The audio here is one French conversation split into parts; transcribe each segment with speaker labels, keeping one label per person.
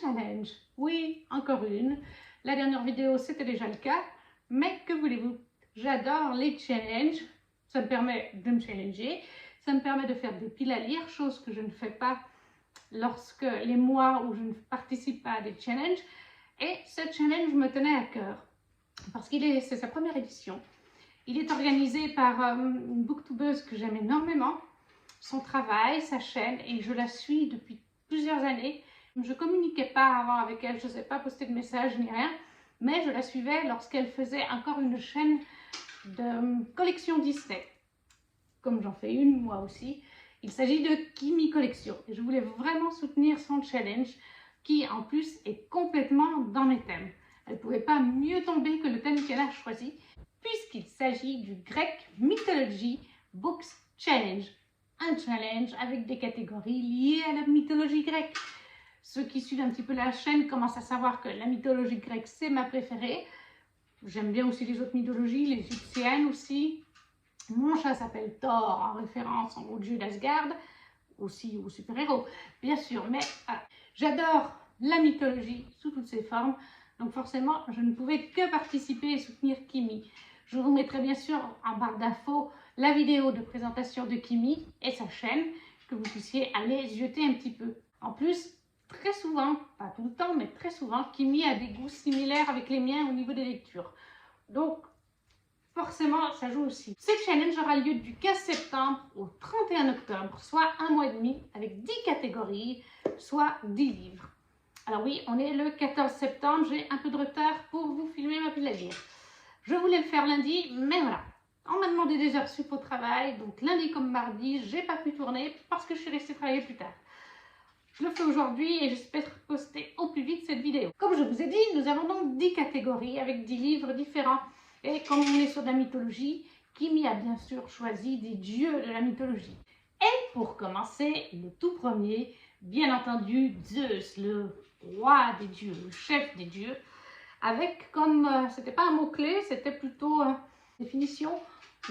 Speaker 1: challenge. Oui, encore une. La dernière vidéo, c'était déjà le cas. Mais que voulez-vous? J'adore les challenges. Ça me permet de me challenger. Ça me permet de faire des piles à lire, chose que je ne fais pas lorsque les mois où je ne participe pas à des challenges. Et ce challenge me tenait à cœur parce c'est sa première édition. Il est organisé par une booktubeuse que j'aime énormément, son travail, sa chaîne, et je la suis depuis plusieurs années. Je ne communiquais pas avant avec elle, je ne sais pas poster de messages ni rien, mais je la suivais lorsqu'elle faisait encore une chaîne de collection Disney, comme j'en fais une moi aussi. Il s'agit de Kimi Collection et je voulais vraiment soutenir son challenge qui en plus est complètement dans mes thèmes. Elle ne pouvait pas mieux tomber que le thème qu'elle a choisi puisqu'il s'agit du Greek Mythology Books Challenge. Un challenge avec des catégories liées à la mythologie grecque. Ceux qui suivent un petit peu la chaîne commencent à savoir que la mythologie grecque c'est ma préférée. J'aime bien aussi les autres mythologies, les égyptiennes aussi. Mon chat s'appelle Thor en référence au dieu d'Asgard, aussi aux super-héros, bien sûr. Mais j'adore la mythologie sous toutes ses formes, donc forcément, je ne pouvais que participer et soutenir Kimi. Je vous mettrai bien sûr en barre d'infos la vidéo de présentation de Kimi et sa chaîne, que vous puissiez aller jeter un petit peu. En plus, très souvent, pas tout le temps, mais très souvent, Kimi a des goûts similaires avec les miens au niveau des lectures. Donc, forcément, ça joue aussi. Ce challenge aura lieu du 15 septembre au 31 octobre, soit un mois et demi, avec 10 catégories, soit 10 livres. Alors oui, on est le 14 septembre, j'ai un peu de retard pour vous filmer ma pile à lire. Je voulais le faire lundi, mais voilà. On m'a demandé des heures sup au travail, donc lundi comme mardi, j'ai pas pu tourner parce que je suis restée travailler plus tard. Je le fais aujourd'hui et j'espère poster au plus vite cette vidéo. Comme je vous ai dit, nous avons donc 10 catégories avec 10 livres différents. Et comme on est sur de la mythologie, Kimi a bien sûr choisi des dieux de la mythologie. Et pour commencer, le tout premier, bien entendu, Zeus, le roi des dieux, le chef des dieux, avec comme, c'était pas un mot-clé, c'était plutôt une définition,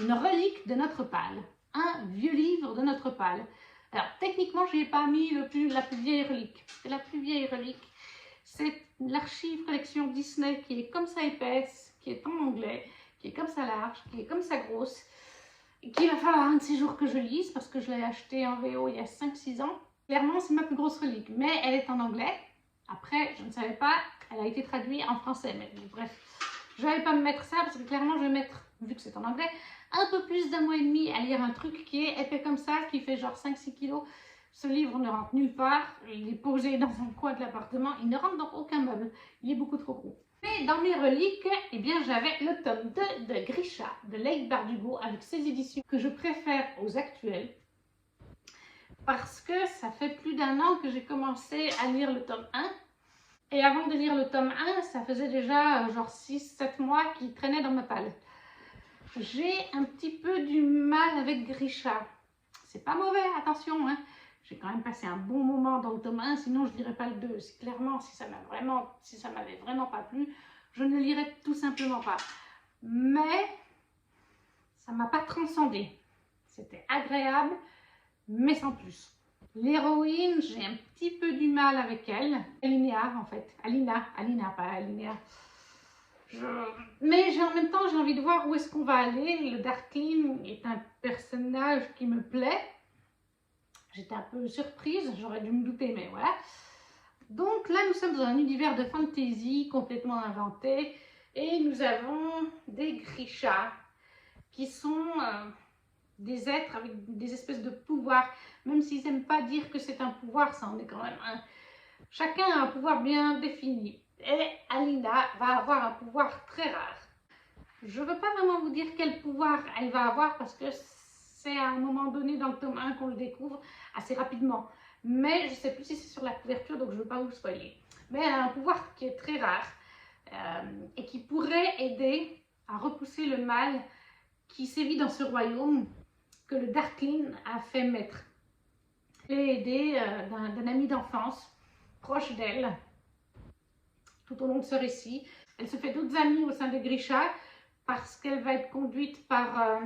Speaker 1: une relique de notre pâle, un vieux livre de notre pâle. Alors techniquement, je n'y ai pas mis la plus vieille relique, c'est la plus vieille relique, c'est l'archive collection Disney qui est comme ça épaisse, qui est en anglais, qui est comme ça large, qui est comme ça grosse, et qu'il va falloir un de ces jours que je lise parce que je l'ai acheté en VO il y a 5-6 ans. Clairement, c'est ma plus grosse relique, mais elle est en anglais. Après, je ne savais pas, elle a été traduite en français, mais bref, je ne vais pas me mettre ça parce que clairement, je vais mettre, vu que c'est en anglais, un peu plus d'un mois et demi à lire un truc qui est épais comme ça, qui fait genre 5-6 kilos. Ce livre ne rentre nulle part, il est posé dans un coin de l'appartement, il ne rentre dans aucun meuble, il est beaucoup trop gros. Mais dans mes reliques, eh bien, j'avais le tome 2 de Grisha, de Leigh Bardugo, avec ses éditions que je préfère aux actuelles. Parce que ça fait plus d'un an que j'ai commencé à lire le tome 1. Et avant de lire le tome 1, ça faisait déjà genre 6-7 mois qu'il traînait dans ma palle. J'ai un petit peu du mal avec Grisha. C'est pas mauvais, attention, hein. J'ai quand même passé un bon moment dans le tome 1, sinon je ne lirais pas le 2. Clairement, si ça m'avait vraiment pas plu, je ne le lirais tout simplement pas. Mais ça ne m'a pas transcendé. C'était agréable, mais sans plus. L'héroïne, j'ai un petit peu du mal avec elle. Alinéa, en fait. Alina, pas Alinéa. Mais en même temps, j'ai envie de voir où est-ce qu'on va aller. Le Darkling est un personnage qui me plaît. J'étais un peu surprise, j'aurais dû me douter, mais voilà. Donc là, nous sommes dans un univers de fantasy complètement inventé. Et nous avons des Grishas qui sont des êtres avec des espèces de pouvoirs. Même s'ils n'aiment pas dire que c'est un pouvoir, ça en est quand même un. Chacun a un pouvoir bien défini. Et Alina va avoir un pouvoir très rare. Je ne veux pas vraiment vous dire quel pouvoir elle va avoir parce que c'est à un moment donné dans le tome 1 qu'on le découvre assez rapidement. Mais je ne sais plus si c'est sur la couverture, donc je ne veux pas vous spoiler. Mais elle a un pouvoir qui est très rare et qui pourrait aider à repousser le mal qui sévit dans ce royaume que le Darkling a fait maître. Elle est aidée d'un ami d'enfance proche d'elle tout au long de ce récit. Elle se fait d'autres amis au sein de Grisha parce qu'elle va être conduite par...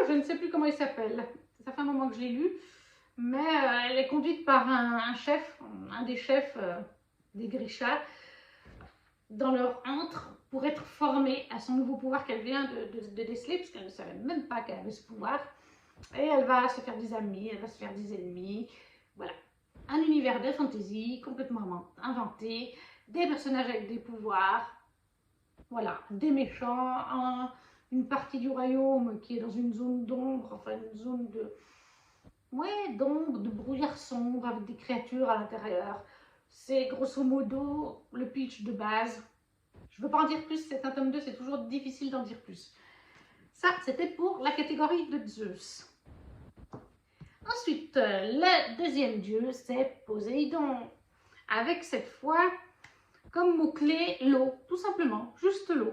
Speaker 1: je ne sais plus comment il s'appelle. Ça fait un moment que je l'ai lu. mais elle est conduite par un chef, un des chefs des Grishas, dans leur antre pour être formée à son nouveau pouvoir qu'elle vient de déceler, parce qu'elle ne savait même pas qu'elle avait ce pouvoir. Et elle va se faire des amis, elle va se faire des ennemis. Voilà. Un univers de fantasy complètement inventé, des personnages avec des pouvoirs, voilà, des méchants, une partie du royaume qui est dans une zone d'ombre, enfin une zone de, ouais, d'ombre, de brouillard sombre avec des créatures à l'intérieur. C'est grosso modo le pitch de base. Je ne veux pas en dire plus, c'est un tome 2, c'est toujours difficile d'en dire plus. Ça, c'était pour la catégorie de Zeus. Ensuite, le deuxième dieu, c'est Poséidon. Avec cette fois, comme mot-clé, l'eau, tout simplement, juste l'eau.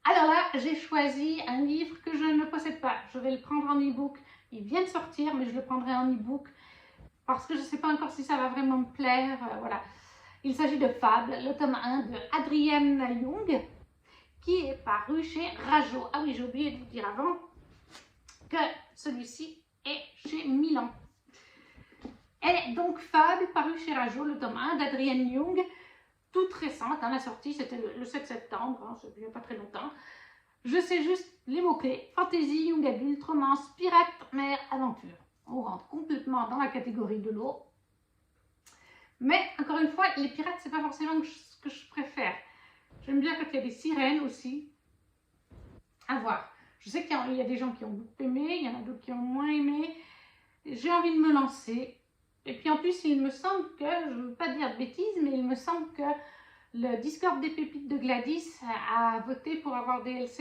Speaker 1: Alors là, j'ai choisi un livre que je ne possède pas. Je vais le prendre en e-book. Il vient de sortir, mais je le prendrai en e-book parce que je ne sais pas encore si ça va vraiment me plaire. Voilà. Il s'agit de Fable, le tome 1 de Adrienne Young, qui est paru chez Rajo. Ah oui, j'ai oublié de vous dire avant que celui-ci est chez Milan. Et donc Fable, paru chez Rajo, le tome 1 d'Adrienne Young, toute récente, la sortie c'était le 7 septembre, hein, ça fait pas très longtemps. Je sais juste les mots-clés: fantasy, young adulte, romance, pirate, mer, aventure. On rentre complètement dans la catégorie de l'eau. Mais encore une fois, les pirates, c'est pas forcément ce que je préfère. J'aime bien quand il y a des sirènes aussi. À voir. Je sais qu'il y a des gens qui ont beaucoup aimé, il y en a d'autres qui ont moins aimé. J'ai envie de me lancer. Et puis en plus, il me semble que, je ne veux pas dire de bêtises, mais il me semble que le Discord des pépites de Gladys a voté pour avoir des LC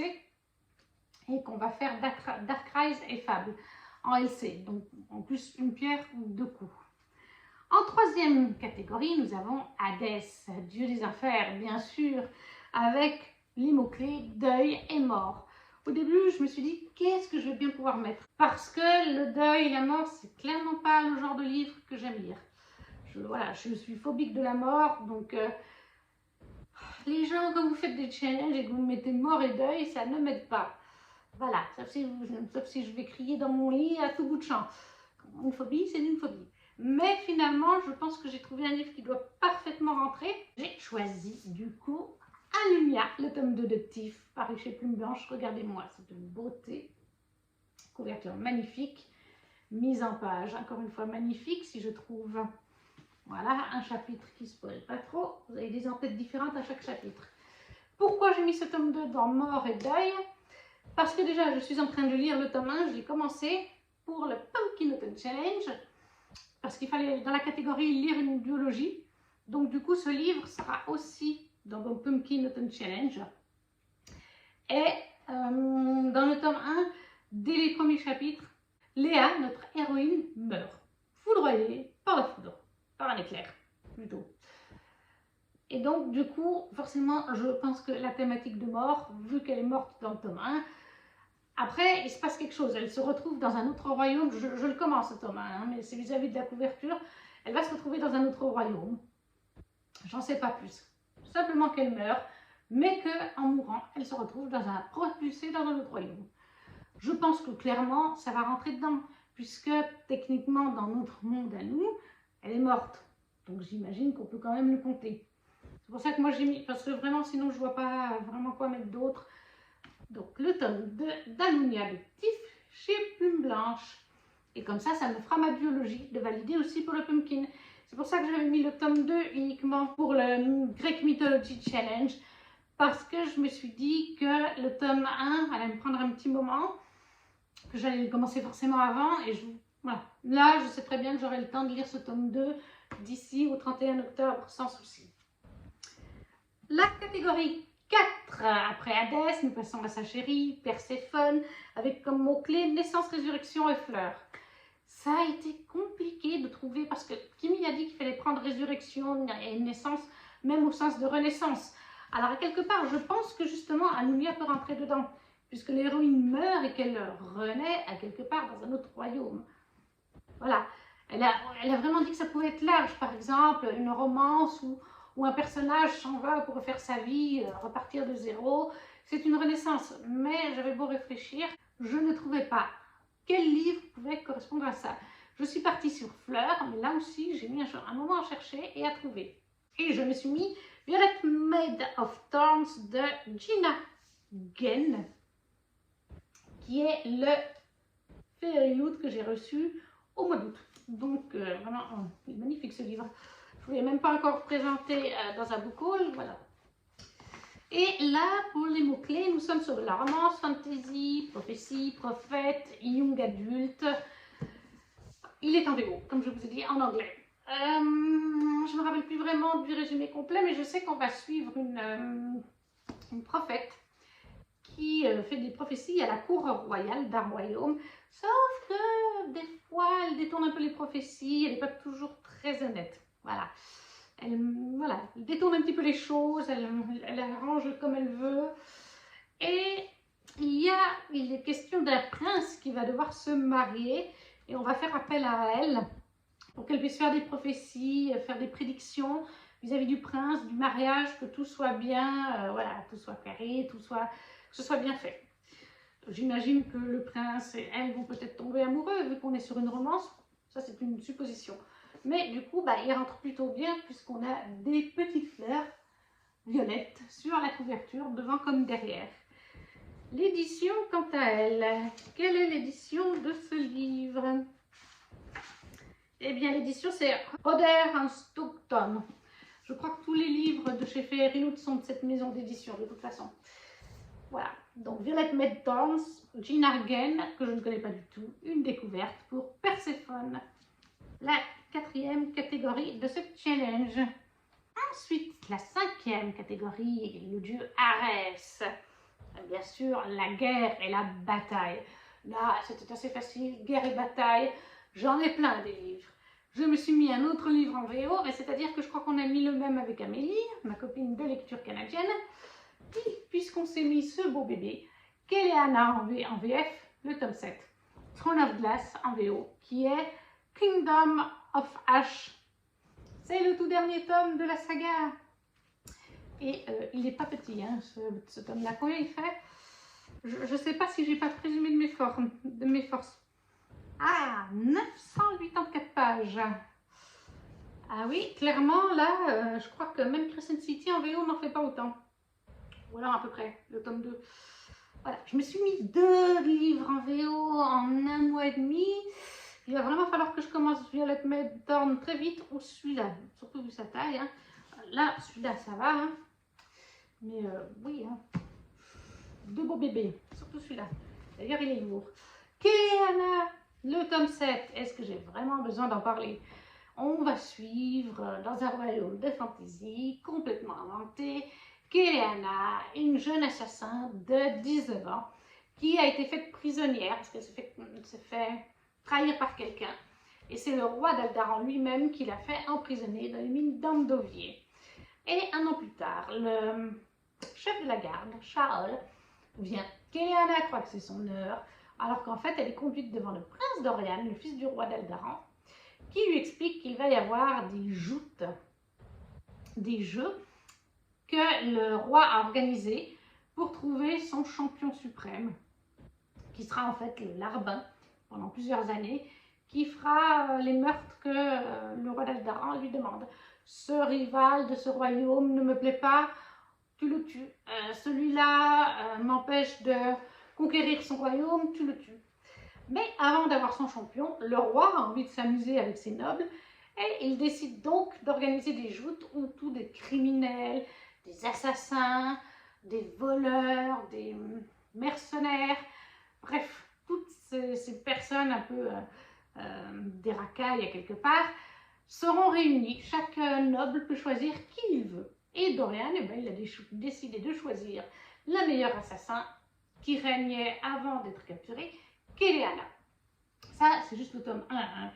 Speaker 1: et qu'on va faire Darkrise et Fable en LC. Donc en plus, une pierre ou deux coups. En troisième catégorie, nous avons Hadès, dieu des enfers, bien sûr, avec les mots-clés deuil et mort. Au début, je me suis dit, qu'est-ce que je vais bien pouvoir mettre? Parce que le deuil et la mort, c'est clairement pas le genre de livre que j'aime lire. Voilà, je suis phobique de la mort, donc les gens, quand vous faites des challenges et que vous mettez mort et deuil, ça ne m'aide pas. Voilà, sauf si je vais crier dans mon lit à tout bout de champ. Une phobie, c'est une phobie. Mais finalement, je pense que j'ai trouvé un livre qui doit parfaitement rentrer. J'ai choisi du coup Alumnia, le tome 2 de Tiff, paru chez Plume Blanche. Regardez-moi, c'est une beauté. Couverture magnifique, mise en page, encore une fois magnifique si je trouve. Voilà, un chapitre qui ne spoil pas trop. Vous avez des entêtes différentes à chaque chapitre. Pourquoi j'ai mis ce tome 2 dans Mort et Deuil? Parce que déjà, je suis en train de lire le tome 1, je l'ai commencé pour le Pumpkin Autumn Challenge. Parce qu'il fallait, dans la catégorie, lire une biologie. Donc, du coup, ce livre sera aussi dans le Pumpkin Autumn Challenge. Et dans le tome 1, dès les premiers chapitres, Léa, notre héroïne, meurt. Foudroyée par la foudre, par un éclair, plutôt. Et donc, du coup, forcément, je pense que la thématique de mort, vu qu'elle est morte dans le tome 1, après, il se passe quelque chose. Elle se retrouve dans un autre royaume. Je le commence, ce tome 1, hein, mais c'est vis-à-vis de la couverture. Elle va se retrouver dans un autre royaume. J'en sais pas plus. Simplement qu'elle meurt, mais qu'en mourant, elle se retrouve propulsée dans un autre royaume. Je pense que clairement, ça va rentrer dedans, puisque techniquement, dans notre monde à nous, elle est morte. Donc j'imagine qu'on peut quand même le compter. C'est pour ça que moi j'ai mis, parce que vraiment, sinon je vois pas vraiment quoi mettre d'autre. Donc le tome 2 d'Alumnia de Tiff chez Plume Blanche. Et comme ça me fera ma biologie de valider aussi pour le Pumpkin. C'est pour ça que j'avais mis le tome 2 uniquement pour le Greek Mythology Challenge. Parce que je me suis dit que le tome 1 allait me prendre un petit moment. Que j'allais le commencer forcément avant. Et voilà. Là, je sais très bien que j'aurai le temps de lire ce tome 2 d'ici au 31 octobre sans souci. La catégorie 4, après Hadès, nous passons à sa chérie, Perséphone, avec comme mot-clé naissance, résurrection et fleurs. Ça a été compliqué de trouver, parce que Kimi a dit qu'il fallait prendre résurrection et naissance, même au sens de renaissance. Alors, à quelque part, je pense que justement, Alumnia peut rentrer dedans, puisque l'héroïne meurt et qu'elle renaît à quelque part dans un autre royaume. Voilà. Elle a vraiment dit que ça pouvait être large, par exemple, une romance où un personnage s'en va pour refaire sa vie, repartir de zéro. C'est une renaissance, mais j'avais beau réfléchir, je ne trouvais pas quel livre pouvait correspondre à ça. Je suis partie sur Fleur, mais là aussi, j'ai mis un moment à chercher et à trouver. Et je me suis mis Violet Made of Thorns de Gina Gen, qui est le Fairy Loot que j'ai reçu au mois d'août. Donc, vraiment, il est magnifique ce livre. Je ne vous l'ai même pas encore présenté dans un book haul, voilà. Et là, pour les mots-clés, nous sommes sur de la romance, fantasy, prophétie, prophète, young adulte. Il est en VO, comme je vous ai dit, en anglais. Je ne me rappelle plus vraiment du résumé complet, mais je sais qu'on va suivre une prophète qui fait des prophéties à la cour royale d'un royaume. Sauf que des fois, elle détourne un peu les prophéties, elle n'est pas toujours très honnête. Voilà. Elle détourne un petit peu les choses, elle arrange comme elle veut. Et il est question d'un prince qui va devoir se marier et on va faire appel à elle pour qu'elle puisse faire des prophéties, faire des prédictions vis-à-vis du prince, du mariage, que tout soit bien, voilà, tout soit carré, que ce soit bien fait. J'imagine que le prince et elle vont peut-être tomber amoureux vu qu'on est sur une romance. Ça, c'est une supposition. Mais du coup, ils rentrent plutôt bien puisqu'on a des petites fleurs violettes sur la couverture, devant comme derrière. L'édition, quant à elle, quelle est l'édition de ce livre? Eh bien, l'édition, c'est Oder Stockton. Je crois que tous les livres de chez Fairy Loot sont de cette maison d'édition, de toute façon. Voilà, donc Violet Made Thorns, Gina Gen, que je ne connais pas du tout, une découverte pour Perséphone, la 4e catégorie de ce challenge. Ensuite, la 5e catégorie, le dieu Arès. Bien sûr, la guerre et la bataille. Là, c'était assez facile, guerre et bataille, j'en ai plein des livres. Je me suis mis un autre livre en VO, c'est-à-dire que je crois qu'on a mis le même avec Amélie, ma copine de lecture canadienne. Puisqu'on s'est mis ce beau bébé, Keleana en VF, le tome 7, Throne of Glass en VO, qui est Kingdom of Ash. C'est le tout dernier tome de la saga. Et il n'est pas petit, hein, ce tome-là. Combien il fait? Je ne sais pas si j'ai pas présumé de mes forces. Ah, 984 pages. Ah oui, clairement, là, je crois que même Crescent City en VO n'en fait pas autant. Voilà à peu près, le tome 2. Voilà, je me suis mis 2 livres en VO en 1 mois et demi. Il va vraiment falloir que je commence Violet Made Thorns très vite, ou celui-là, surtout vu sa taille. Hein. Là, celui-là, ça va. Hein. Mais oui, hein. 2 beaux bébés, surtout celui-là. D'ailleurs, il est lourd. Keleana, le tome 7. Est-ce que j'ai vraiment besoin d'en parler? On va suivre dans un royaume de fantasy complètement inventé Keleana, une jeune assassin de 19 ans qui a été faite prisonnière parce qu'elle s'est fait trahir par quelqu'un. Et c'est le roi d'Aldaran lui-même qui l'a fait emprisonner dans les mines d'Andovier. Et un an plus tard, le chef de la garde, Charles, vient. Keleana croit que c'est son heure, alors qu'en fait, elle est conduite devant le prince Dorian, le fils du roi d'Aldaran, qui lui explique qu'il va y avoir des joutes, des jeux que le roi a organisés pour trouver son champion suprême, qui sera en fait le Larbin pendant plusieurs années, qui fera les meurtres que le roi d'Aldaran lui demande. Ce rival de ce royaume ne me plaît pas, tu le tues. Celui-là m'empêche de conquérir son royaume, tu le tues. Mais avant d'avoir son champion, le roi a envie de s'amuser avec ses nobles et il décide donc d'organiser des joutes où tous des criminels, des assassins, des voleurs, des mercenaires, bref, toutes ces personnes un peu des racailles à quelque part, seront réunis. Chaque noble peut choisir qui il veut. Et Dorian, il a décidé de choisir le meilleur assassin qui régnait avant d'être capturé, Keleana. Ça, c'est juste le tome 1. Hein.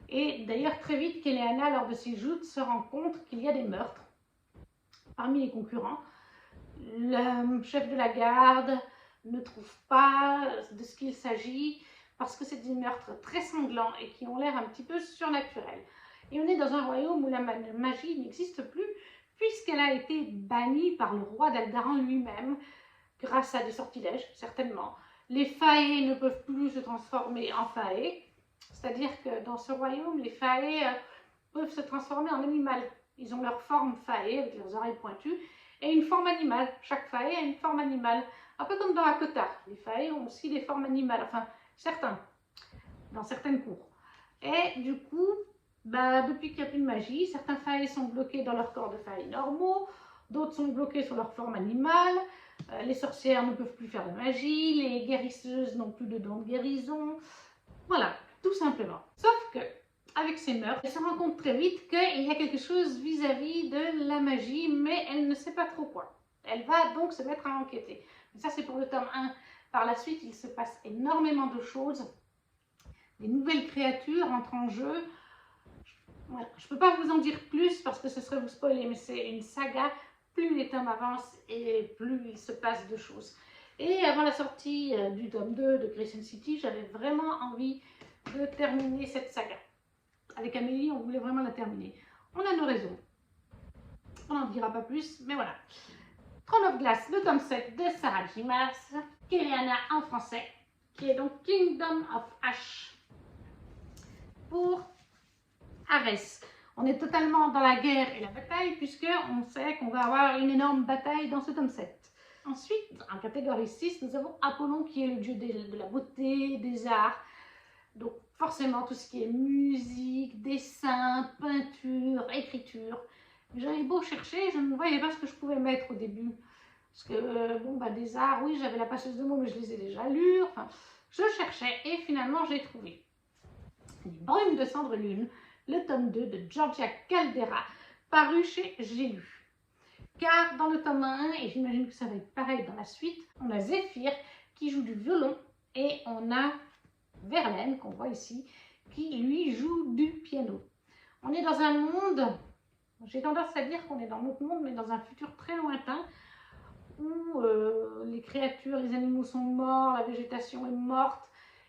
Speaker 1: Et d'ailleurs, très vite, Keleana, lors de ses joutes, se rend compte qu'il y a des meurtres parmi les concurrents. Le chef de la garde ne trouve pas de ce qu'il s'agit parce que c'est des meurtres très sanglants et qui ont l'air un petit peu surnaturels. Et on est dans un royaume où la magie n'existe plus puisqu'elle a été bannie par le roi d'Aldaran lui-même grâce à des sortilèges, certainement. Les faées ne peuvent plus se transformer en faées C'est-à-dire que dans ce royaume, les faées peuvent se transformer en animal. Ils ont leur forme faée avec leurs oreilles pointues et une forme animale. Chaque faée a une forme animale. Un peu comme dans Akota. Les faées ont aussi des formes animales. Enfin, certains. Dans certaines cours. Et du coup, depuis qu'il n'y a plus de magie, certains faées sont bloqués dans leur corps de faées normaux, d'autres sont bloqués sur leur forme animale, les sorcières ne peuvent plus faire de magie, les guérisseuses n'ont plus de dons de guérison, voilà, tout simplement. Sauf que, avec ces meurtres, elle se rend compte très vite qu'il y a quelque chose vis-à-vis de la magie, mais elle ne sait pas trop quoi. Elle va donc se mettre à enquêter. Ça, c'est pour le tome 1. Par la suite, il se passe énormément de choses. Des nouvelles créatures entrent en jeu. Voilà. Je ne peux pas vous en dire plus parce que ce serait vous spoiler, mais c'est une saga. Plus les tomes avancent et plus il se passe de choses. Et avant la sortie du tome 2 de Crescent City, j'avais vraiment envie de terminer cette saga. Avec Amélie, on voulait vraiment la terminer. On a nos raisons. On n'en dira pas plus, mais voilà. Throne of Glass, le tome 7 de Sarah J. Maas, Keriana en français, qui est donc Kingdom of Ash pour Arès. On est totalement dans la guerre et la bataille, puisqu'on sait qu'on va avoir une énorme bataille dans ce tome 7. Ensuite, en catégorie 6, nous avons Apollon, qui est le dieu de la beauté, des arts. Donc forcément, tout ce qui est musique, dessin, peinture, écriture. J'avais beau chercher, je ne voyais pas ce que je pouvais mettre au début. Parce que, des arts, oui, j'avais la passeuse de mots, mais je les ai déjà lus. Enfin, je cherchais et finalement, j'ai trouvé Les Brumes de Cendre Lune, le tome 2 de Georgia Caldera, paru chez J'ai lu. Car dans le tome 1, et j'imagine que ça va être pareil dans la suite, on a Zéphyr qui joue du violon et on a Verlaine, qu'on voit ici, qui lui joue du piano. On est dans un monde, j'ai tendance à dire qu'on est dans notre monde, mais dans un futur très lointain, où les créatures, les animaux sont morts, la végétation est morte,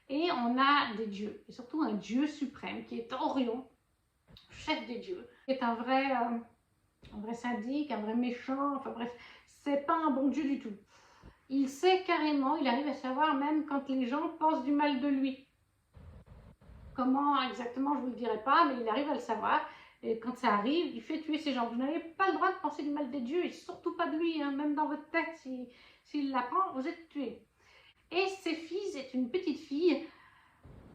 Speaker 1: et on a des dieux, et surtout un dieu suprême qui est Orion, chef des dieux, qui est un vrai syndic, un vrai méchant, enfin bref, c'est pas un bon dieu du tout. Il sait carrément, il arrive à savoir même quand les gens pensent du mal de lui. Comment exactement, je ne vous le dirai pas, mais il arrive à le savoir. Et quand ça arrive, il fait tuer ces gens. Vous n'avez pas le droit de penser du mal des dieux, et surtout pas de lui, hein. Même dans votre tête, s'il l'apprend, vous êtes tué. Et Céphise est une petite fille.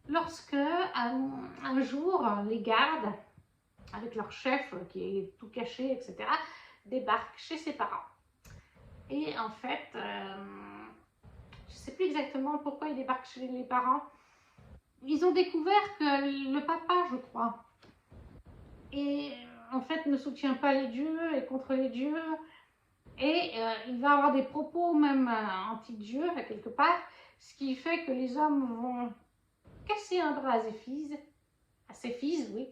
Speaker 1: Lorsque, un jour, les gardes, avec leur chef qui est tout caché, etc., débarquent chez ses parents. Et en fait, je ne sais plus exactement pourquoi ils débarquent chez les parents. Ils ont découvert que le papa, je crois, et en fait ne soutient pas les dieux, et contre les dieux, et il va avoir des propos même anti-dieu quelque part, ce qui fait que les hommes vont casser un bras à Céphise, oui,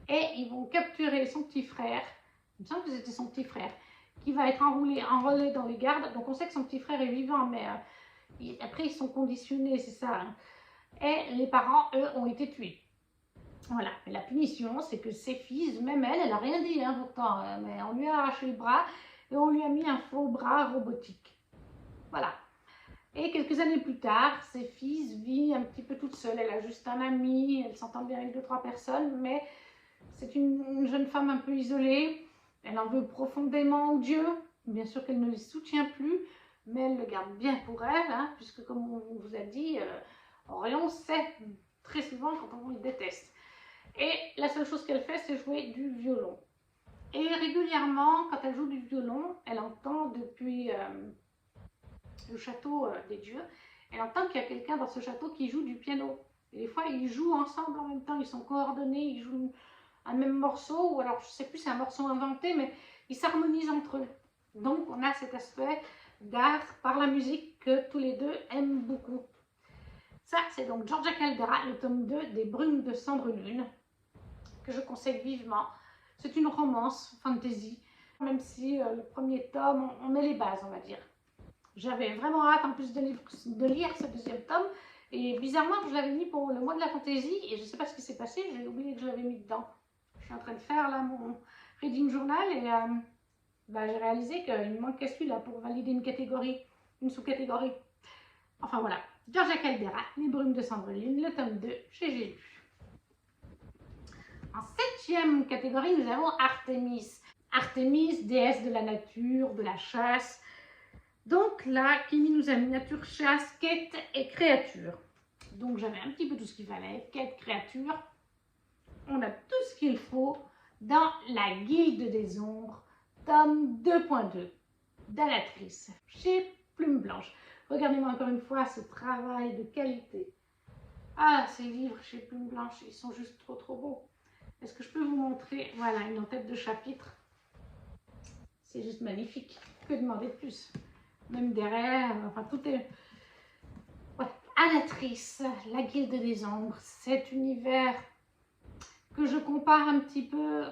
Speaker 1: et ils vont capturer son petit frère, il me semble que c'était son petit frère, qui va être enrôlé dans les gardes. Donc on sait que son petit frère est vivant, mais après ils sont conditionnés, c'est ça, hein. Et les parents, eux, ont été tués. Voilà, mais la punition, c'est que Céphise, même elle n'a rien dit, hein, pourtant, mais on lui a arraché le bras et on lui a mis un faux bras robotique. Voilà. Et quelques années plus tard, Céphise vit un petit peu toute seule. Elle a juste un ami, elle s'entend bien avec 2-3 personnes, mais c'est une jeune femme un peu isolée. Elle en veut profondément au Dieu. Bien sûr qu'elle ne les soutient plus, mais elle le garde bien pour elle, hein, puisque comme on vous a dit, Orion sait très souvent quand on le déteste. Et la seule chose qu'elle fait, c'est jouer du violon. Et régulièrement, quand elle joue du violon, elle entend depuis le château des dieux, elle entend qu'il y a quelqu'un dans ce château qui joue du piano. Et des fois, ils jouent ensemble en même temps, ils sont coordonnés, ils jouent un même morceau, ou alors je ne sais plus, c'est un morceau inventé, mais ils s'harmonisent entre eux. Donc on a cet aspect d'art par la musique que tous les deux aiment beaucoup. Ça, c'est donc Georgia Caldera, le tome 2 des Brumes de Cendre Lune, que je conseille vivement. C'est une romance fantasy, même si le premier tome, on met les bases, on va dire. J'avais vraiment hâte en plus de lire ce deuxième tome, et bizarrement, je l'avais mis pour le mois de la fantasy, et je ne sais pas ce qui s'est passé, j'ai oublié que je l'avais mis dedans. Je suis en train de faire là mon reading journal, et j'ai réalisé qu'il me manquait celui-là pour valider une catégorie, une sous-catégorie. Enfin voilà. Georgia Caldera, Les Brumes de Cendrillon, le tome 2 chez J'ai lu. En 7e catégorie, nous avons Artémis. Artémis, déesse de la nature, de la chasse. Donc là, Kimi nous a mis nature, chasse, quête et créature. Donc j'avais un petit peu tout ce qu'il fallait, quête, créature. On a tout ce qu'il faut dans la Guilde des Ombres, tome 2.2, d'Anatrice, chez Plume Blanche. Regardez-moi encore une fois ce travail de qualité. Ah, ces livres chez Plume Blanche, ils sont juste trop beaux. Est-ce que je peux vous montrer? Voilà, une en-tête de chapitre. C'est juste magnifique. Que demander de plus? Même derrière, enfin tout est... Ouais. Anatrice, la Guilde des Ombres, cet univers que je compare un petit peu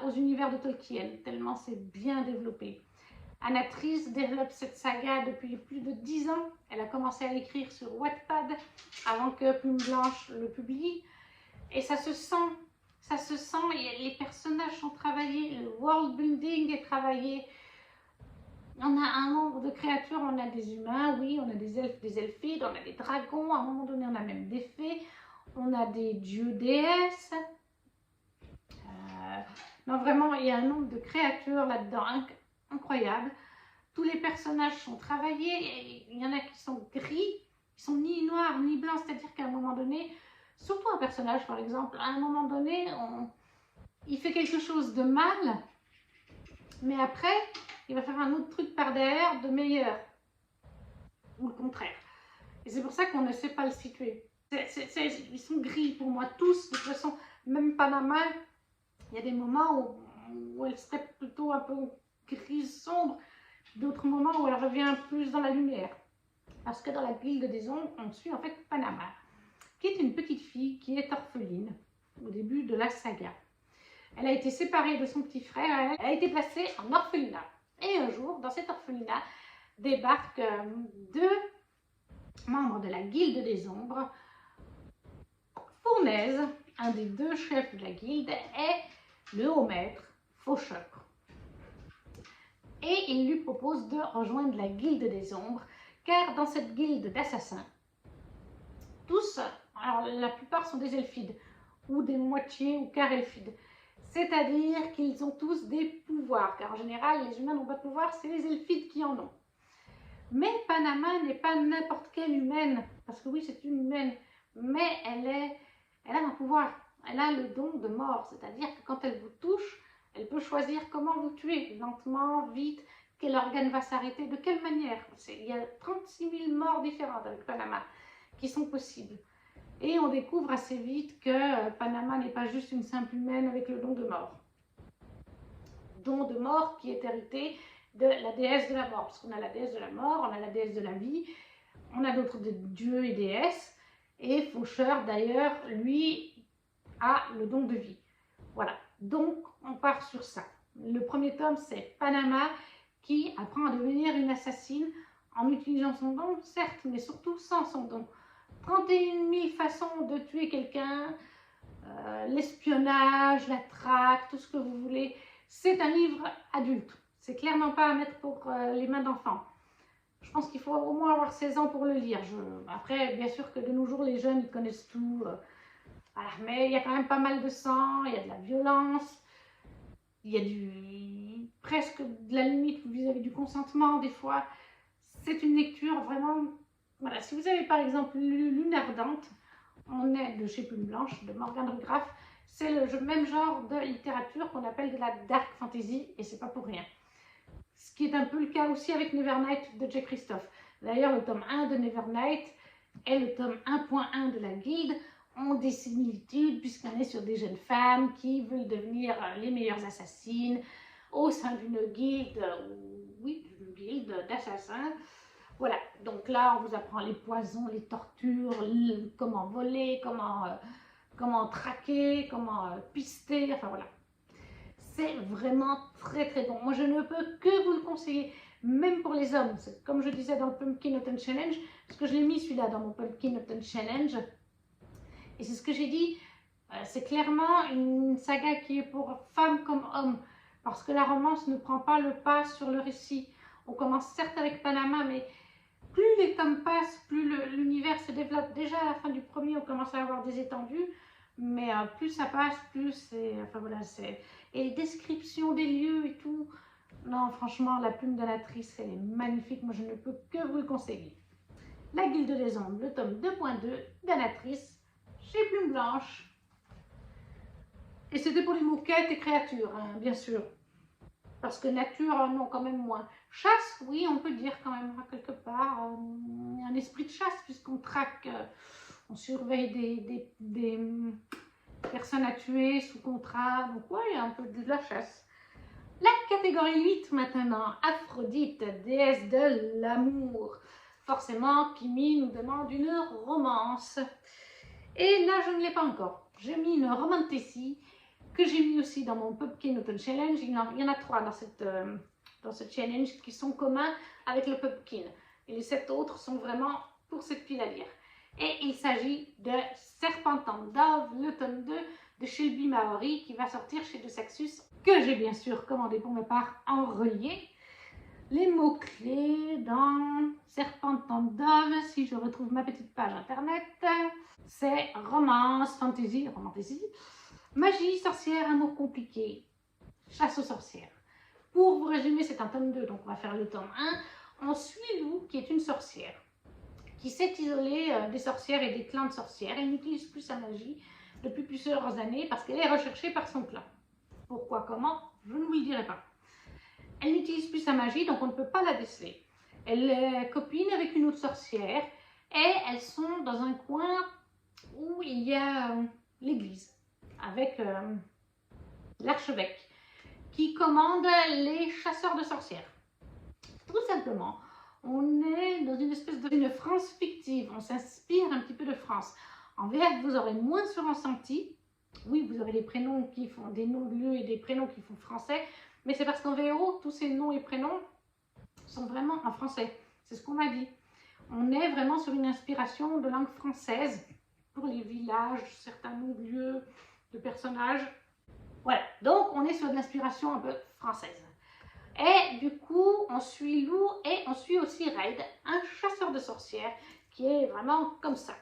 Speaker 1: aux univers de Tolkien, tellement c'est bien développé. Anatrice développe cette saga depuis plus de 10 ans. Elle a commencé à l'écrire sur Wattpad avant que Plume Blanche le publie. Et ça se sent, les personnages sont travaillés, le world building est travaillé. On a un nombre de créatures, on a des humains, oui, on a des elfes, des elfides, on a des dragons, à un moment donné on a même des fées, on a des dieux, déesses. Non, vraiment, il y a un nombre de créatures là-dedans incroyable. Tous les personnages sont travaillés, il y en a qui sont gris, qui sont ni noirs ni blancs, c'est-à-dire qu'à un moment donné, surtout un personnage par exemple, à un moment donné, il fait quelque chose de mal, mais après, il va faire un autre truc par derrière de meilleur, ou le contraire. Et c'est pour ça qu'on ne sait pas le situer. Ils sont gris pour moi, tous, de toute façon, même Panama, il y a des moments où elle serait plutôt un peu grise sombre, d'autres moments où elle revient plus dans la lumière. Parce que dans la Guilde des Ombres, on suit en fait Panama, qui est une petite fille qui est orpheline au début de la saga. Elle a été séparée de son petit frère, elle a été placée en orphelinat. Et un jour, dans cet orphelinat, débarquent deux membres de la Guilde des Ombres. Fournaise, un des deux chefs de la Guilde, est le haut maître, Faucheur. Et il lui propose de rejoindre la Guilde des Ombres, car dans cette guilde d'assassins, tous, alors la plupart sont des elfides, ou des moitiés ou quarts elfides. C'est-à-dire qu'ils ont tous des pouvoirs, car en général, les humains n'ont pas de pouvoir, c'est les elfides qui en ont. Mais Panama n'est pas n'importe quelle humaine, parce que oui, c'est une humaine, mais elle a un pouvoir, elle a le don de mort, c'est-à-dire que quand elle vous touche, elle peut choisir comment vous tuer, lentement, vite, quel organe va s'arrêter, de quelle manière. Il y a 36 000 morts différentes avec Panama qui sont possibles. Et on découvre assez vite que Panama n'est pas juste une simple humaine avec le don de mort. Don de mort qui est hérité de la déesse de la mort, parce qu'on a la déesse de la mort, on a la déesse de la vie, on a d'autres dieux et déesses, et Faucheur d'ailleurs, lui, a le don de vie. Voilà, donc on part sur ça. Le premier tome, c'est Panama qui apprend à devenir une assassine en utilisant son don, certes, mais surtout sans son don. 31 000 façons de tuer quelqu'un, l'espionnage, la traque, tout ce que vous voulez. C'est un livre adulte. C'est clairement pas à mettre pour les mains d'enfants. Je pense qu'il faut au moins avoir 16 ans pour le lire. Après, bien sûr que de nos jours, les jeunes, ils connaissent tout. Voilà. Mais il y a quand même pas mal de sang, il y a de la violence, il y a presque de la limite vis-à-vis du consentement des fois. C'est une lecture vraiment... Voilà, si vous avez par exemple lu Lune Ardente, on est de chez Plume Blanche, de Morgane Rugraff, c'est le même genre de littérature qu'on appelle de la dark fantasy, et c'est pas pour rien. Ce qui est un peu le cas aussi avec Nevernight de Jay Kristoff. D'ailleurs, le tome 1 de Nevernight et le tome 1.1 de la Guilde ont des similitudes, puisqu'on est sur des jeunes femmes qui veulent devenir les meilleures assassines au sein d'une guilde, oui, d'une guilde d'assassins. Voilà, donc là, on vous apprend les poisons, les tortures, comment voler, comment traquer, comment pister, enfin voilà. C'est vraiment très bon. Moi, je ne peux que vous le conseiller, même pour les hommes. Comme je disais dans le Pumpkin Autumn Challenge, parce que je l'ai mis celui-là dans mon Pumpkin Autumn Challenge. Et c'est ce que j'ai dit, c'est clairement une saga qui est pour femmes comme hommes, parce que la romance ne prend pas le pas sur le récit. On commence certes avec Panama, mais plus les tomes passent, plus l'univers se développe. Déjà à la fin du premier, on commence à avoir des étendues, mais plus ça passe, plus c'est... Enfin voilà, c'est... Et les descriptions des lieux et tout... Non, franchement, la plume d'Anatrice, elle est magnifique. Moi, je ne peux que vous le conseiller. La Guilde des Ombres, le tome 2.2 d'Anatrice, chez Plume Blanche. Et c'était pour les moquettes et créatures, hein, bien sûr. Parce que nature, non, quand même moins. Chasse, oui, on peut dire quand même, quelque part, un esprit de chasse, puisqu'on traque, on surveille des personnes à tuer sous contrat. Donc, ouais, il y a un peu de la chasse. La catégorie 8 maintenant, Aphrodite, déesse de l'amour. Forcément, Kimi nous demande une romance. Et là, je ne l'ai pas encore. J'ai mis une romantécie que j'ai mis aussi dans mon Pumpkin Autumn Challenge. Il y en a 3 dans ce challenge qui sont communs avec le Pumpkin. Et les 7 autres sont vraiment pour cette pile à lire. Et il s'agit de Serpentine Dove, le tome 2 de Shelby Maori qui va sortir chez De Saxus, que j'ai bien sûr commandé pour ma part en relié. Les mots-clés dans Serpentine Dove, si je retrouve ma petite page internet, c'est romance, fantasy, magie, sorcière, amour compliqué, chasse aux sorcières. Pour vous résumer, c'est un tome 2, donc on va faire le tome 1. On suit Lou, qui est une sorcière, qui s'est isolée des sorcières et des clans de sorcières. Elle n'utilise plus sa magie depuis plusieurs années parce qu'elle est recherchée par son clan. Pourquoi, comment, je ne vous le dirai pas. Elle n'utilise plus sa magie, donc on ne peut pas la déceler. Elle est copine avec une autre sorcière et elles sont dans un coin où il y a l'église avec l'archevêque qui commande les chasseurs de sorcières. Tout simplement, on est dans une espèce d'une France fictive, on s'inspire un petit peu de France. En VF, vous aurez moins sur ressenti. Oui, vous aurez des prénoms qui font des noms de lieux et des prénoms qui font français, mais c'est parce qu'en VO, tous ces noms et prénoms sont vraiment en français. C'est ce qu'on m'a dit. On est vraiment sur une inspiration de langue française pour les villages, certains noms de lieux, de personnages. Voilà, donc on est sur de l'inspiration un peu française. Et du coup, on suit Lou et on suit aussi Raid, un chasseur de sorcières qui est vraiment comme ça.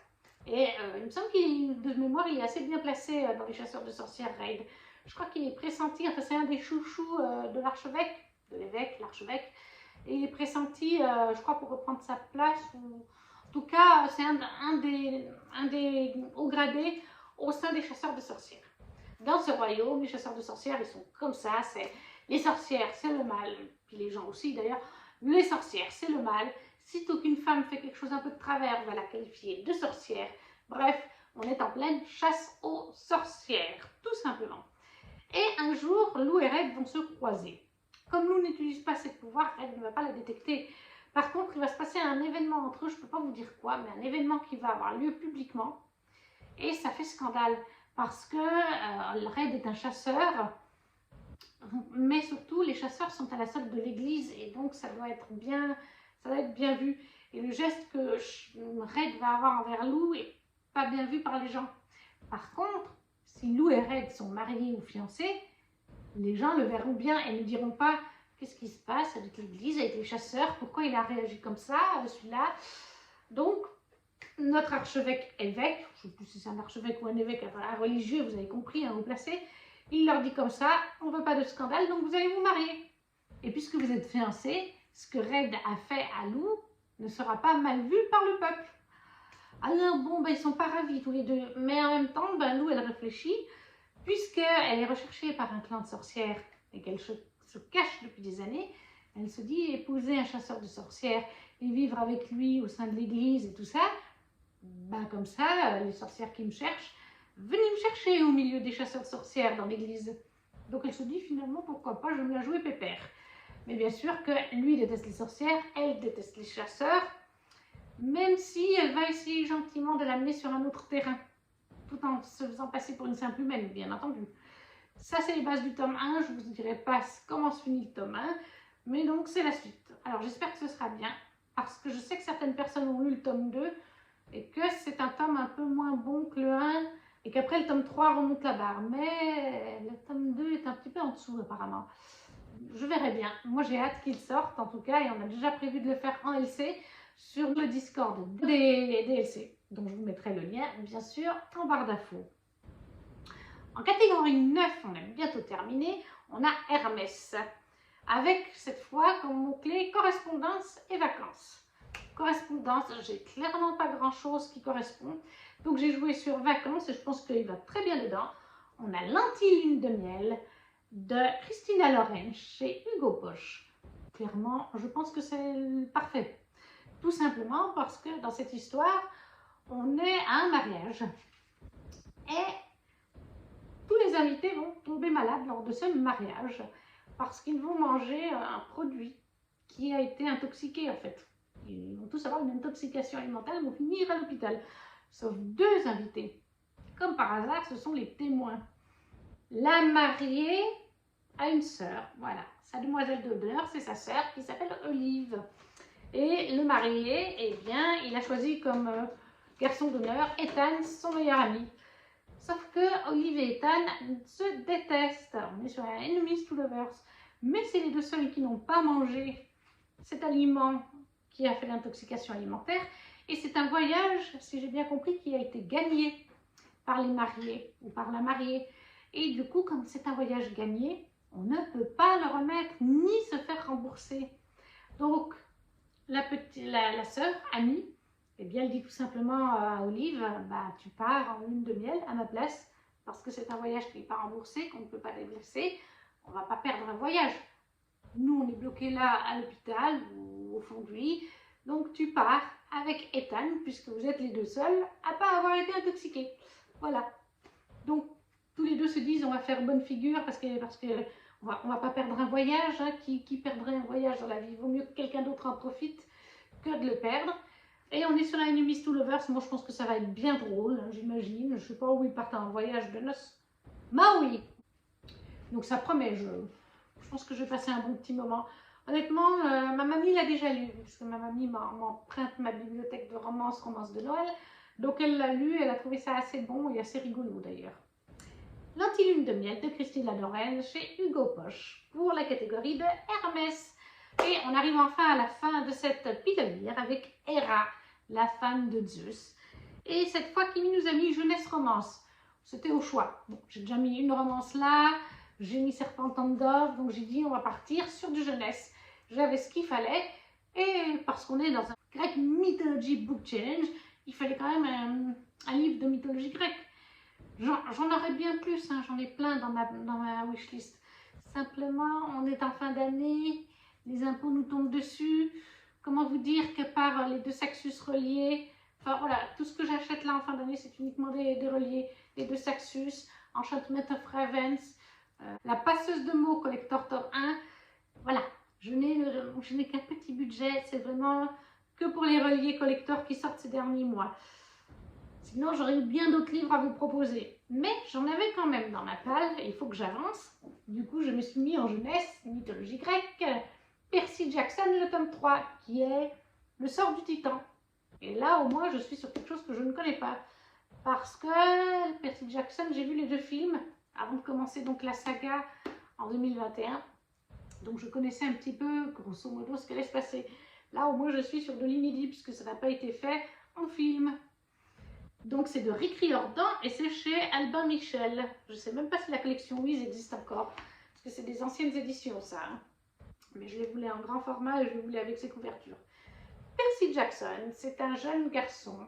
Speaker 1: Et il me semble qu'il, de mémoire, il est assez bien placé dans les chasseurs de sorcières Raid. Je crois qu'il est pressenti, enfin c'est un des chouchous de l'archevêque, de l'évêque, l'archevêque. Et il est pressenti, je crois, pour reprendre sa place. Ou... En tout cas, c'est un des hauts gradés au sein des chasseurs de sorcières. Dans ce royaume, les chasseurs de sorcières, ils sont comme ça. C'est les sorcières, c'est le mal. Puis les gens aussi, d'ailleurs. Les sorcières, c'est le mal. Sitôt qu'une femme fait quelque chose un peu de travers, on va la qualifier de sorcière. Bref, on est en pleine chasse aux sorcières, tout simplement. Et un jour, Lou et Red vont se croiser. Comme Lou n'utilise pas ses pouvoirs, Red ne va pas la détecter. Par contre, il va se passer un événement entre eux, je ne peux pas vous dire quoi, mais un événement qui va avoir lieu publiquement. Et ça fait scandale, parce que Red est un chasseur, mais surtout, les chasseurs sont à la solde de l'église, et donc ça doit être bien vu. Et le geste que Red va avoir envers Lou est pas bien vu par les gens. Par contre, si Lou et Red sont mariés ou fiancés, les gens le verront bien et ne diront pas qu'est-ce qui se passe avec l'église, avec les chasseurs, pourquoi il a réagi comme ça, celui-là. Donc, notre archevêque évêque, je ne sais plus si c'est un archevêque ou un évêque, enfin, un religieux, vous avez compris, vous placez, il leur dit comme ça, on ne veut pas de scandale, donc vous allez vous marier. Et puisque vous êtes fiancés, ce que Red a fait à Lou ne sera pas mal vu par le peuple. Alors bon, ils ne sont pas ravis tous les deux, mais en même temps, Lou, elle réfléchit, puisqu'elle est recherchée par un clan de sorcières et qu'elle se cache depuis des années, elle se dit épouser un chasseur de sorcières et vivre avec lui au sein de l'église et tout ça, comme ça, les sorcières qui me cherchent, venez me chercher au milieu des chasseurs de sorcières dans l'église. Donc elle se dit finalement, pourquoi pas, je vais me la jouer pépère. Mais bien sûr que lui déteste les sorcières, elle déteste les chasseurs, même si elle va essayer gentiment de l'amener sur un autre terrain, tout en se faisant passer pour une simple humaine, bien entendu. Ça, c'est les bases du tome 1, je ne vous dirai pas comment se finit le tome 1, mais donc c'est la suite. Alors j'espère que ce sera bien, parce que je sais que certaines personnes ont lu le tome 2, et que c'est un tome un peu moins bon que le 1, et qu'après le tome 3 remonte la barre, mais le tome 2 est un petit peu en dessous apparemment. Je verrai bien. Moi j'ai hâte qu'il sorte en tout cas, et on a déjà prévu de le faire en LC, sur le Discord des DLC, dont je vous mettrai le lien, bien sûr, en barre d'infos. En catégorie 9, on a bientôt terminé, on a Hermès, avec cette fois comme mot-clé correspondance et vacances. Correspondance, j'ai clairement pas grand-chose qui correspond, donc j'ai joué sur vacances et je pense qu'il va très bien dedans. On a Lentille-Lune de miel de Christina Lorenz chez Hugo Boss. Clairement, je pense que c'est parfait. Tout simplement parce que dans cette histoire, on est à un mariage et tous les invités vont tomber malades lors de ce mariage parce qu'ils vont manger un produit qui a été intoxiqué en fait. Ils vont tous avoir une intoxication alimentaire, ils vont finir à l'hôpital. Sauf deux invités. Comme par hasard, ce sont les témoins. La mariée a une sœur, voilà. Sa demoiselle d'honneur, c'est sa sœur qui s'appelle Olive. Et le marié, eh bien, il a choisi comme garçon d'honneur Ethan, son meilleur ami. Sauf que Olive et Ethan se détestent. On est sur un enemies to lovers. Mais c'est les deux seuls qui n'ont pas mangé cet aliment qui a fait l'intoxication alimentaire. Et c'est un voyage, si j'ai bien compris, qui a été gagné par les mariés ou par la mariée. Et du coup, comme c'est un voyage gagné, on ne peut pas le remettre ni se faire rembourser. Donc, la sœur, Annie, eh bien, elle dit tout simplement à Olive, bah, tu pars en lune de miel à ma place, parce que c'est un voyage qui n'est pas remboursé, qu'on ne peut pas déverser, on ne va pas perdre un voyage. Nous, on est bloqués là à l'hôpital ou au fond du lit, donc tu pars avec Ethan, puisque vous êtes les deux seuls à ne pas avoir été intoxiqués. Voilà. Donc, tous les deux se disent, on va faire bonne figure, parce que on va pas perdre un voyage. Hein. Qui perdrait un voyage dans la vie? Il vaut mieux que quelqu'un d'autre en profite que de le perdre. Et on est sur un Enemies to Lovers. Moi, je pense que ça va être bien drôle, hein, j'imagine. Je ne sais pas où ils partent en voyage de noces. Maui. Donc, ça promet. Je pense que je vais passer un bon petit moment. Honnêtement, ma mamie l'a déjà lu, parce que ma mamie m'emprunte ma bibliothèque de romances de Noël. Donc, elle l'a lu, elle a trouvé ça assez bon et assez rigolo d'ailleurs. Lentille-Lune de miel de Christina Lorenz chez Hugo Boss pour la catégorie de Hermès. Et on arrive enfin à la fin de cette pile avec Héra, la femme de Zeus. Et cette fois, Kimi nous a mis jeunesse romance. C'était au choix. Bon, j'ai déjà mis une romance là, j'ai mis Serpentine d'Or, donc j'ai dit on va partir sur du jeunesse. J'avais ce qu'il fallait, et parce qu'on est dans un Greek Mythology Book Challenge, il fallait quand même un livre de mythologie grecque. J'en aurais bien plus, hein, j'en ai plein dans ma wishlist. Simplement, on est en fin d'année, les impôts nous tombent dessus. Comment vous dire que par les deux Saxus reliés, enfin voilà, tout ce que j'achète là en fin d'année, c'est uniquement des reliés, les deux Saxus, Enchantment of Ravens, la passeuse de mots Collector Top 1. Voilà, je n'ai qu'un petit budget, c'est vraiment que pour les reliés collector qui sortent ces derniers mois. Sinon, j'aurais eu bien d'autres livres à vous proposer. Mais j'en avais quand même dans ma palle, et il faut que j'avance. Du coup, je me suis mis en jeunesse, mythologie grecque, Percy Jackson, le tome 3, qui est Le sort du titan. Et là, au moins, je suis sur quelque chose que je ne connais pas. Parce que Percy Jackson, j'ai vu les deux films avant de commencer donc la saga en 2021. Donc, je connaissais un petit peu, grosso modo, ce qu'allait se passer. Là, au moins, je suis sur de l'inédit, puisque ça n'a pas été fait en film. Donc c'est de Rick Riordan et c'est chez Albin Michel. Je ne sais même pas si la collection Wiz existe encore, parce que c'est des anciennes éditions ça. Hein. Mais je les voulais en grand format et je les voulais avec ses couvertures. Percy Jackson, c'est un jeune garçon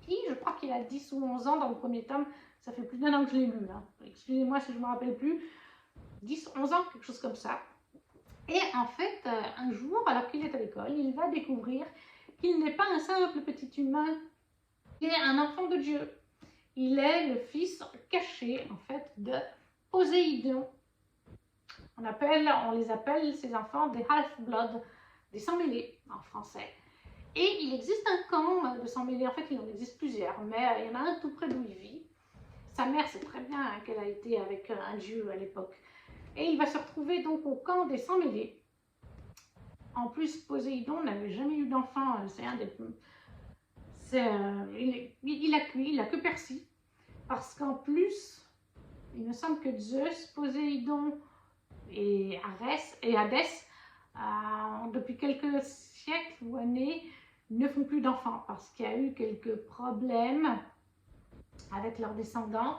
Speaker 1: qui, je crois qu'il a 10 ou 11 ans dans le premier tome. Ça fait plus d'un an que je l'ai lu. Hein. Excusez-moi si je ne me rappelle plus. 10, 11 ans, quelque chose comme ça. Et en fait, un jour, alors qu'il est à l'école, il va découvrir qu'il n'est pas un simple petit humain. Il est un enfant de Dieu. Il est le fils caché, en fait, de Poséidon. On les appelle, ces enfants, des half-blood, des sang-mêlés en français. Et il existe un camp de sang-mêlés. En fait, il en existe plusieurs, mais il y en a un tout près d'où il vit. Sa mère sait très bien hein, qu'elle a été avec un dieu à l'époque. Et il va se retrouver donc au camp des sang-mêlés. En plus, Poséidon n'avait jamais eu d'enfant. C'est un des... il a que Percy, parce qu'en plus, il me semble que Zeus, Poséidon et Hadès, depuis quelques siècles ou années, ne font plus d'enfants parce qu'il y a eu quelques problèmes avec leurs descendants,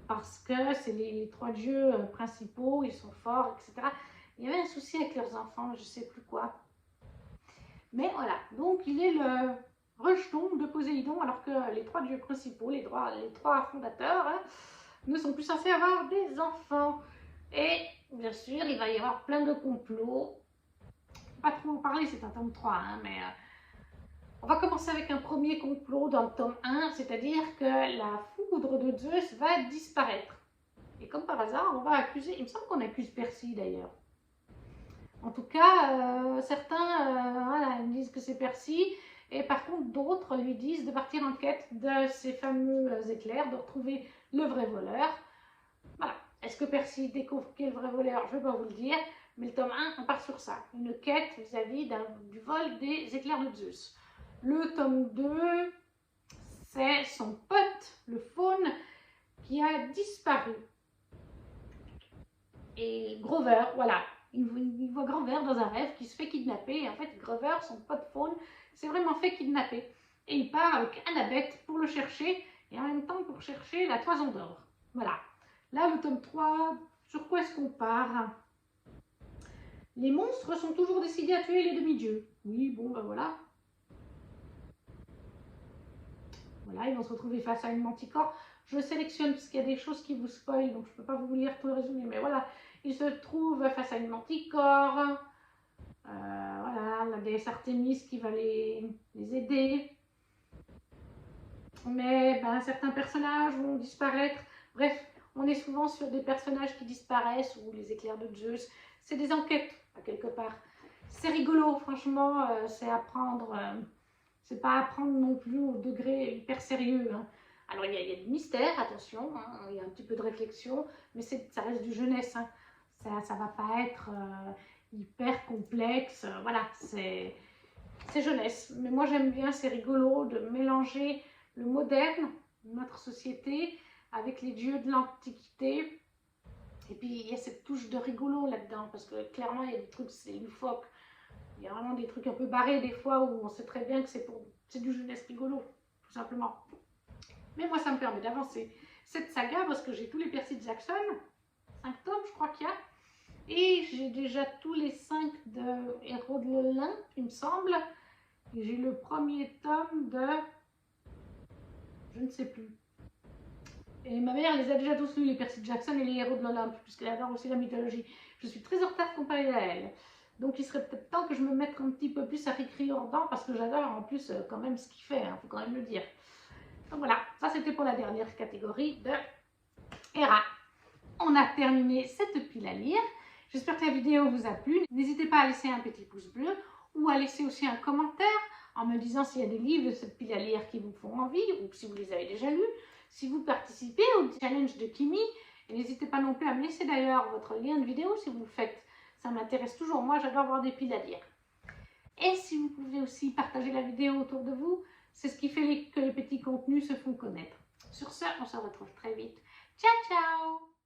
Speaker 1: parce que c'est les trois dieux principaux, ils sont forts, etc. Il y avait un souci avec leurs enfants, je ne sais plus quoi. Mais voilà, donc il est le rejeton de Poséidon, alors que les trois dieux principaux, les trois fondateurs, hein, ne sont plus censés avoir des enfants. Et bien sûr, il va y avoir plein de complots. Pas trop en parler, c'est un tome 3, hein, mais on va commencer avec un premier complot dans le tome 1, c'est-à-dire que la foudre de Zeus va disparaître. Et comme par hasard, on va accuser, il me semble qu'on accuse Percy d'ailleurs. En tout cas, certains voilà, disent que c'est Percy, et par contre d'autres lui disent de partir en quête de ces fameux éclairs, de retrouver le vrai voleur. Voilà. Est-ce que Percy découvre qui est le vrai voleur? Je ne vais pas vous le dire, mais le tome 1, on part sur ça. Une quête vis-à-vis du vol des éclairs de Zeus. Le tome 2, c'est son pote, le faune, qui a disparu. Et Grover, voilà, il voit Grover dans un rêve qui se fait kidnapper. Et en fait, Grover, son pote faune, s'est vraiment fait kidnapper. Et il part avec Annabeth pour le chercher, et en même temps pour chercher la toison d'or. Voilà. Là, le tome 3, sur quoi est-ce qu'on part? Les monstres sont toujours décidés à tuer les demi-dieux. Oui, bon, ben voilà. Voilà, ils vont se retrouver face à une manticore. Je sélectionne parce qu'il y a des choses qui vous spoilent, donc je ne peux pas vous lire tout le résumé. Mais voilà, ils se trouvent face à une manticore. Voilà, la déesse Artémis qui va les aider. Mais ben, certains personnages vont disparaître. Bref, on est souvent sur des personnages qui disparaissent ou les éclairs de Zeus. C'est des enquêtes, à quelque part. C'est rigolo, franchement, c'est à prendre. C'est pas à prendre non plus au degré hyper sérieux. Hein. Alors, il y a du mystère, attention, hein, il y a un petit peu de réflexion, mais ça reste du jeunesse. Hein. Ça va pas être hyper complexe. Voilà, c'est jeunesse. Mais moi, j'aime bien, c'est rigolo de mélanger le moderne, notre société, avec les dieux de l'Antiquité. Et puis, il y a cette touche de rigolo là-dedans, parce que clairement, il y a des trucs, c'est loufoque. Il y a vraiment des trucs un peu barrés des fois où on sait très bien que c'est du jeunesse rigolo, tout simplement. Mais moi, ça me permet d'avancer cette saga parce que j'ai tous les Percy Jackson, 5 tomes, je crois qu'il y a. Et j'ai déjà tous les 5 de Héros de l'Olympe, il me semble. Et j'ai le premier tome de... je ne sais plus. Et ma mère les a déjà tous lus, les Percy Jackson et les Héros de l'Olympe, puisqu'elle adore aussi la mythologie. Je suis très en retard comparée à elle. Donc il serait peut-être temps que je me mette un petit peu plus à réécrire dedans parce que j'adore en plus quand même ce qu'il fait, hein, faut quand même le dire. Donc voilà, ça c'était pour la dernière catégorie de Héra. On a terminé cette pile à lire. J'espère que la vidéo vous a plu. N'hésitez pas à laisser un petit pouce bleu ou à laisser aussi un commentaire en me disant s'il y a des livres de cette pile à lire qui vous font envie ou si vous les avez déjà lus. Si vous participez au challenge de Kimi, n'hésitez pas non plus à me laisser d'ailleurs votre lien de vidéo si vous le faites. Ça m'intéresse toujours, moi j'adore voir des piles à lire. Et si vous pouvez aussi partager la vidéo autour de vous, c'est ce qui fait que les petits contenus se font connaître. Sur ce, on se retrouve très vite. Ciao, ciao!